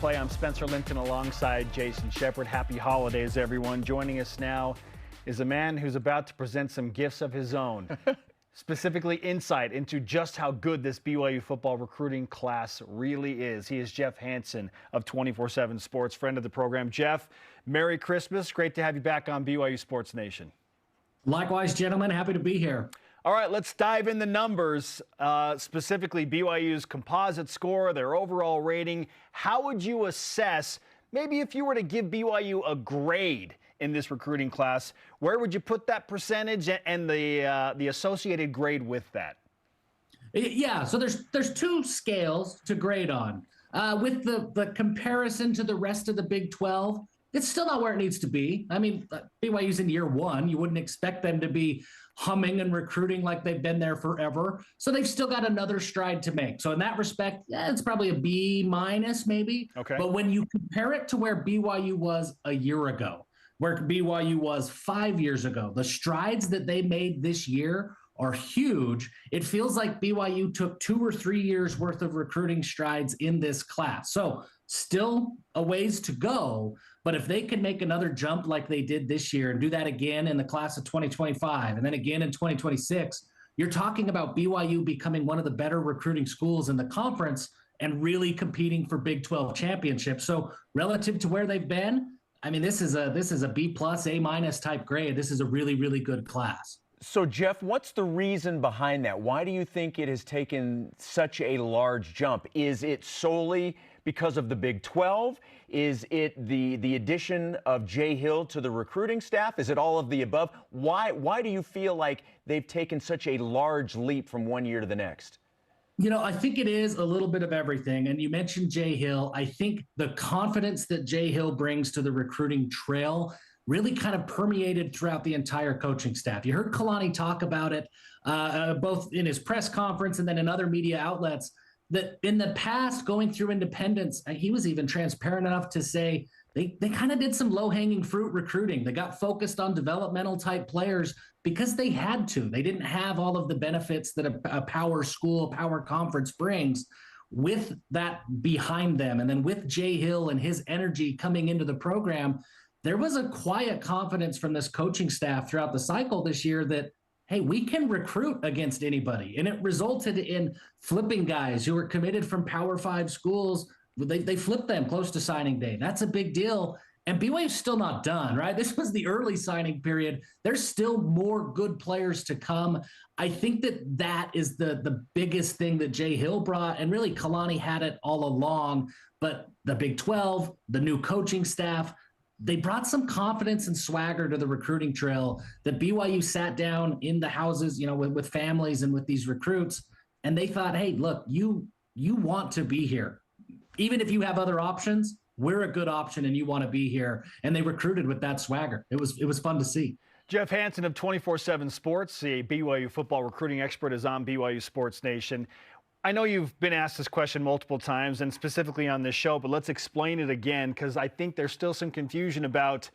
Play. I'm Spencer Linton alongside Jason Shepard. Happy holidays, everyone. Joining us now is a man who's about to present some gifts of his own, specifically insight into just how good this BYU football recruiting class really is. He is Jeff Hansen of 24/7 Sports, friend of the program. Jeff, Merry Christmas. Great to have you back on BYU Sports Nation. Likewise, gentlemen. Happy to be here. All right, let's dive in the numbers, specifically BYU's composite score, their overall rating. How would you assess, maybe if you were to give BYU a grade in this recruiting class, where would you put that percentage and the associated grade with that? Yeah, so there's two scales to grade on. With the comparison to the rest of the Big 12, it's still not where it needs to be. I mean, BYU's in year one. You wouldn't expect them to be humming and recruiting like they've been there forever. So they've still got another stride to make. So in that respect, yeah, it's probably a B minus maybe. Okay. But when you compare it to where BYU was a year ago, where BYU was 5 years ago, the strides that they made this year are huge. It feels like BYU took 2 or 3 years worth of recruiting strides in this class. So still a ways to go, but if they can make another jump like they did this year and do that again in the class of 2025 and then again in 2026, you're talking about BYU becoming one of the better recruiting schools in the conference and really competing for Big 12 championships. So relative to where they've been, I mean, this is a B plus, A minus type grade. This is a really, really good class. So, Jeff, what's the reason behind that? Why do you think it has taken such a large jump? Is it solely because of the Big 12? Is it the addition of Jay Hill to the recruiting staff? Is it all of the above? Why do you feel like they've taken such a large leap from one year to the next? You know, I think it is a little bit of everything. And you mentioned Jay Hill. I think the confidence that Jay Hill brings to the recruiting trail really kind of permeated throughout the entire coaching staff. You heard Kalani talk about it both in his press conference and then in other media outlets, that in the past, going through independence, he was even transparent enough to say they kind of did some low-hanging fruit recruiting. They got focused on developmental type players because they had to. They didn't have all of the benefits that a power school, power conference brings. With that behind them, and then with Jay Hill and his energy coming into the program, there was a quiet confidence from this coaching staff throughout the cycle this year that, hey, we can recruit against anybody. And it resulted in flipping guys who were committed from Power 5 schools. They flipped them close to signing day. That's a big deal. And BYU's still not done, right? This was the early signing period. There's still more good players to come. I think that is the biggest thing that Jay Hill brought, and really Kalani had it all along. But the Big 12, the new coaching staff, they brought some confidence and swagger to the recruiting trail that BYU sat down in the houses, you know, with families and with these recruits. And they thought, hey, look, you want to be here. Even if you have other options, we're a good option and you want to be here. And they recruited with that swagger. It was fun to see. Jeff Hansen of 24/7 Sports, the BYU football recruiting expert, is on BYU Sports Nation. I know you've been asked this question multiple times and specifically on this show, but let's explain it again because I think there's still some confusion about,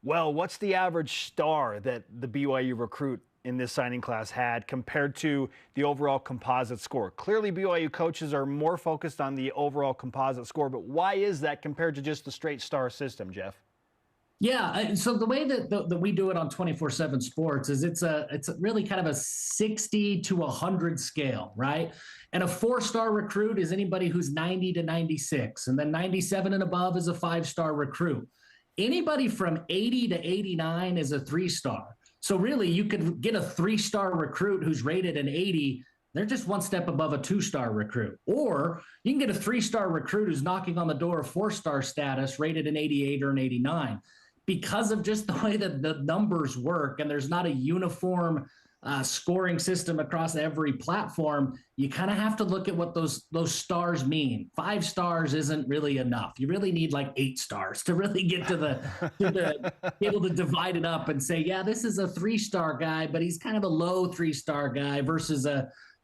well, what's the average star that the BYU recruit in this signing class had compared to the overall composite score? Clearly, BYU coaches are more focused on the overall composite score, but why is that compared to just the straight star system, Jeff? Yeah, so the way that we do it on 24/7 Sports is it's really kind of a 60 to 100 scale, right? And a 4-star recruit is anybody who's 90 to 96, and then 97 and above is a 5-star recruit. Anybody from 80 to 89 is a 3-star. So really, you could get a 3-star recruit who's rated an 80. They're just one step above a 2-star recruit. Or you can get a 3-star recruit who's knocking on the door of 4-star status, rated an 88 or an 89. Because of just the way that the numbers work, and there's not a uniform scoring system across every platform, you kind of have to look at what those stars mean. 5 stars isn't really enough. You really need like 8 stars to really get to be able to divide it up and say, yeah, this is a 3-star guy, but he's kind of a low 3-star guy versus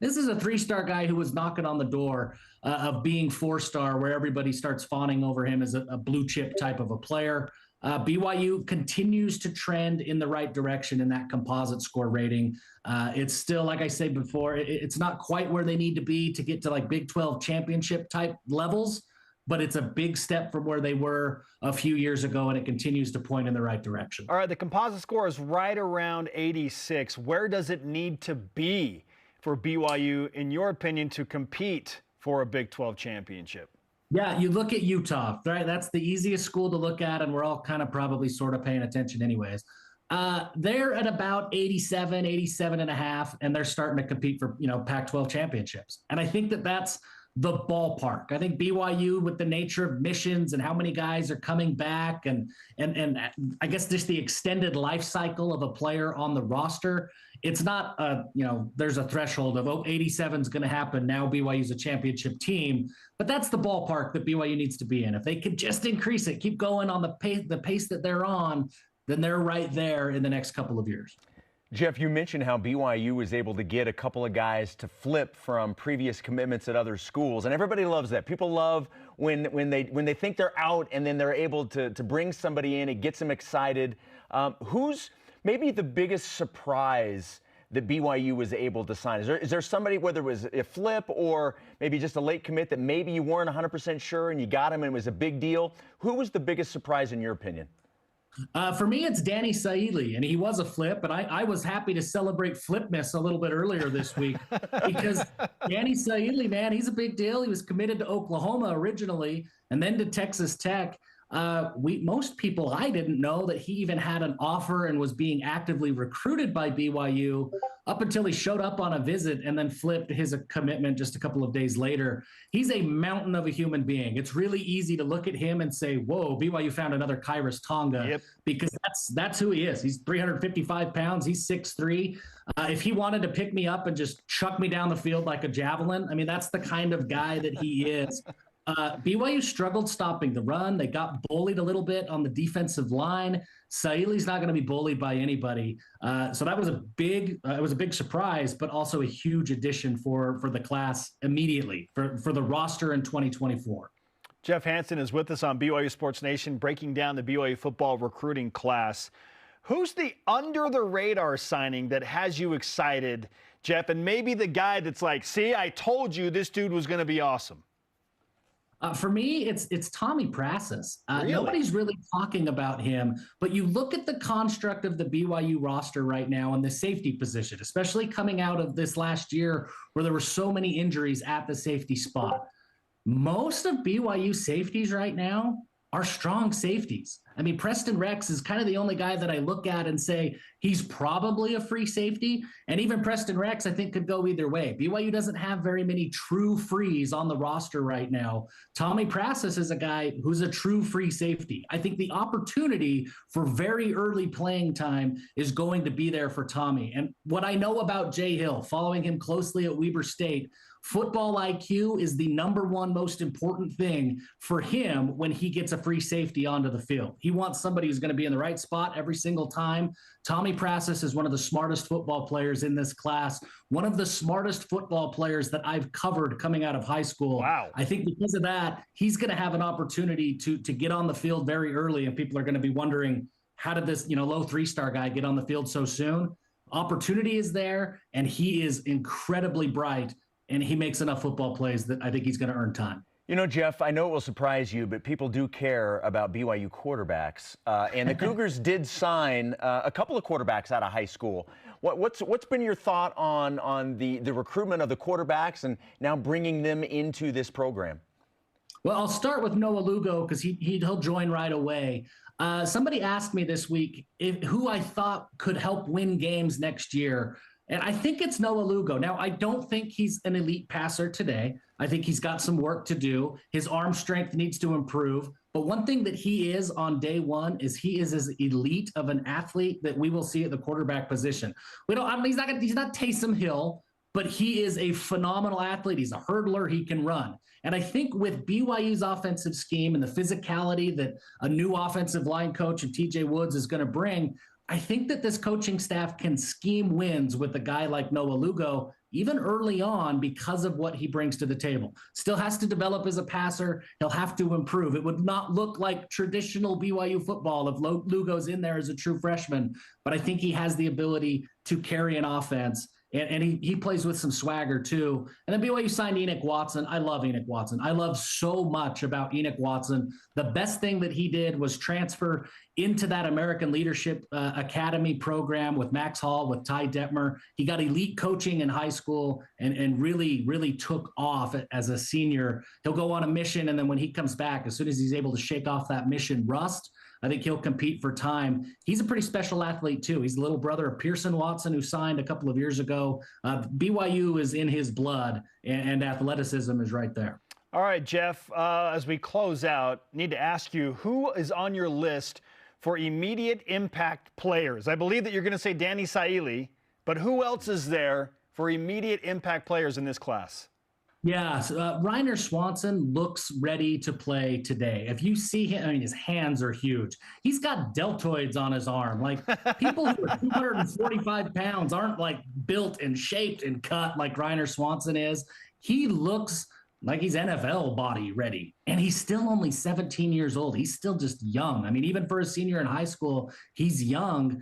this is a 3-star guy who was knocking on the door of being 4-star, where everybody starts fawning over him as a blue chip type of a player. BYU continues to trend in the right direction in that composite score rating. It's still, like I said before, it's not quite where they need to be to get to like Big 12 championship type levels, but it's a big step from where they were a few years ago, and it continues to point in the right direction. All right, the composite score is right around 86. Where does it need to be for BYU, in your opinion, to compete for a Big 12 championship? Yeah, you look at Utah, right? That's the easiest school to look at, and we're all kind of probably sort of paying attention anyways. They're at about 87, 87 and a half, and they're starting to compete for, Pac-12 championships. And I think that that's the ballpark. I think BYU, with the nature of missions and how many guys are coming back, and I guess just the extended life cycle of a player on the roster, it's not there's a threshold of 87 is going to happen. Now BYU's a championship team, but that's the ballpark that BYU needs to be in. If they could just increase it, keep going on the pace that they're on, then they're right there in the next couple of years. Jeff, you mentioned how BYU was able to get a couple of guys to flip from previous commitments at other schools, and everybody loves that. People love when they think they're out and then they're able to bring somebody in. It gets them excited. Who's maybe the biggest surprise that BYU was able to sign? Is there somebody, whether it was a flip or maybe just a late commit, that maybe you weren't 100% sure and you got him and it was a big deal? Who was the biggest surprise in your opinion? For me, it's Danny Saili, and he was a flip, and I was happy to celebrate Flipmas a little bit earlier this week because Danny Saili, man, he's a big deal. He was committed to Oklahoma originally and then to Texas Tech. Most people, I didn't know that he even had an offer and was being actively recruited by BYU up until he showed up on a visit and then flipped his commitment just a couple of days later. He's a mountain of a human being. It's really easy to look at him and say, whoa, BYU found another Kairos Tonga, because that's who he is. He's 355 pounds. He's 6'3". If he wanted to pick me up and just chuck me down the field like a javelin, I mean, that's the kind of guy that he is. BYU struggled stopping the run. They got bullied a little bit on the defensive line. Saili's not going to be bullied by anybody. So that was a big surprise, but also a huge addition for the class immediately for the roster in 2024. Jeff Hansen is with us on BYU Sports Nation, breaking down the BYU football recruiting class. Who's the under-the-radar signing that has you excited, Jeff? And maybe the guy that's like, see, I told you this dude was going to be awesome. For me, it's Tommy Prasis. Really? Nobody's really talking about him, but you look at the construct of the BYU roster right now and the safety position, especially coming out of this last year where there were so many injuries at the safety spot. Most of BYU safeties right now are strong safeties. I mean, Preston Rex is kind of the only guy that I look at and say he's probably a free safety. And even Preston Rex, I think, could go either way. BYU doesn't have very many true frees on the roster right now. Tommy Prasis is a guy who's a true free safety. I think the opportunity for very early playing time is going to be there for Tommy. And what I know about Jay Hill, following him closely at Weber State, football IQ is the number one most important thing for him when he gets a free safety onto the field. He wants somebody who's going to be in the right spot every single time. Tommy Prasis is one of the smartest football players in this class, one of the smartest football players that I've covered coming out of high school. Wow. I think because of that, he's going to have an opportunity to get on the field very early, and people are going to be wondering, how did this low three-star guy get on the field so soon? Opportunity is there, and he is incredibly bright. And he makes enough football plays that I think he's going to earn time. You know, Jeff, I know it will surprise you, but people do care about BYU quarterbacks. And the Cougars did sign a couple of quarterbacks out of high school. What's been your thought on the recruitment of the quarterbacks and now bringing them into this program? Well, I'll start with Noah Lugo because he'll join right away. Somebody asked me this week who I thought could help win games next year. And I think it's Noah Lugo. Now, I don't think he's an elite passer today. I think he's got some work to do. His arm strength needs to improve. But one thing that he is on day one is he is as elite of an athlete that we will see at the quarterback position. He's not Taysom Hill, but he is a phenomenal athlete. He's a hurdler. He can run. And I think with BYU's offensive scheme and the physicality that a new offensive line coach and TJ Woods is going to bring, I think that this coaching staff can scheme wins with a guy like Noah Lugo, even early on, because of what he brings to the table. Still has to develop as a passer. He'll have to improve. It would not look like traditional BYU football if Lugo's in there as a true freshman, but I think he has the ability to carry an offense. and he plays with some swagger too. And then BYU signed Enoch Watson. I love Enoch Watson. I love so much about Enoch Watson. The best thing that he did was transfer into that American Leadership Academy program with Max Hall, with Ty Detmer. He got elite coaching in high school and really, really took off as a senior. He'll go on a mission, and then when he comes back, as soon as he's able to shake off that mission rust, I think he'll compete for time. He's a pretty special athlete, too. He's the little brother of Pearson Watson, who signed a couple of years ago. BYU is in his blood, and athleticism is right there. All right, Jeff, as we close out, need to ask you, who is on your list for immediate impact players? I believe that you're going to say Danny Saili, but who else is there for immediate impact players in this class? Yeah, Reiner Swanson looks ready to play today. If you see him, I mean, his hands are huge. He's got deltoids on his arm. Like, people who are 245 pounds aren't like built and shaped and cut like Reiner Swanson is. He looks like he's NFL body ready. And he's still only 17 years old. He's still just young. I mean, even for a senior in high school, he's young.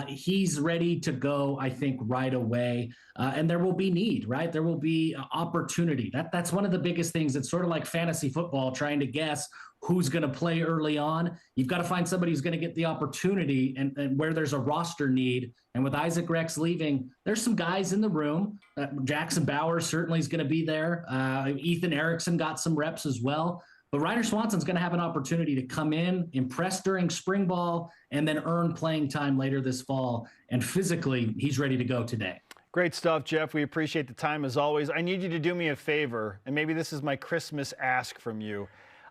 He's ready to go, I think, right away. And there will be need, right? There will be opportunity. That's one of the biggest things. It's sort of like fantasy football, trying to guess who's going to play early on. You've got to find somebody who's going to get the opportunity, and where there's a roster need. And with Isaac Rex leaving, there's some guys in the room. Jackson Bowers certainly is going to be there. Ethan Erickson got some reps as well. But Reiner Swanson's going to have an opportunity to come in, impress during spring ball, and then earn playing time later this fall. And physically, he's ready to go today. Great stuff, Jeff. We appreciate the time as always. I need you to do me a favor, and maybe this is my Christmas ask from you.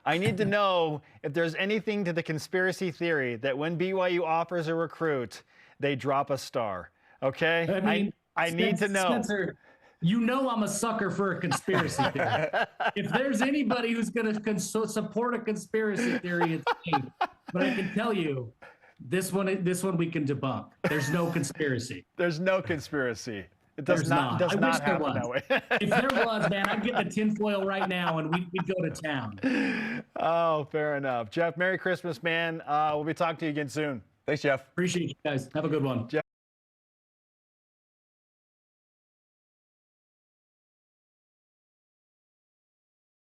I need to know if there's anything to the conspiracy theory that when BYU offers a recruit, they drop a star. Okay? I need to know. Spencer, you know I'm a sucker for a conspiracy theory. If there's anybody who's going to support a conspiracy theory, it's me. But I can tell you, this one we can debunk. There's no conspiracy. There's no conspiracy. It does not happen that way. If there was, man, I'd get the tinfoil right now and we'd go to town. Oh, fair enough. Jeff, Merry Christmas, man. We'll be talking to you again soon. Thanks, Jeff. Appreciate you guys. Have a good one. Jeff.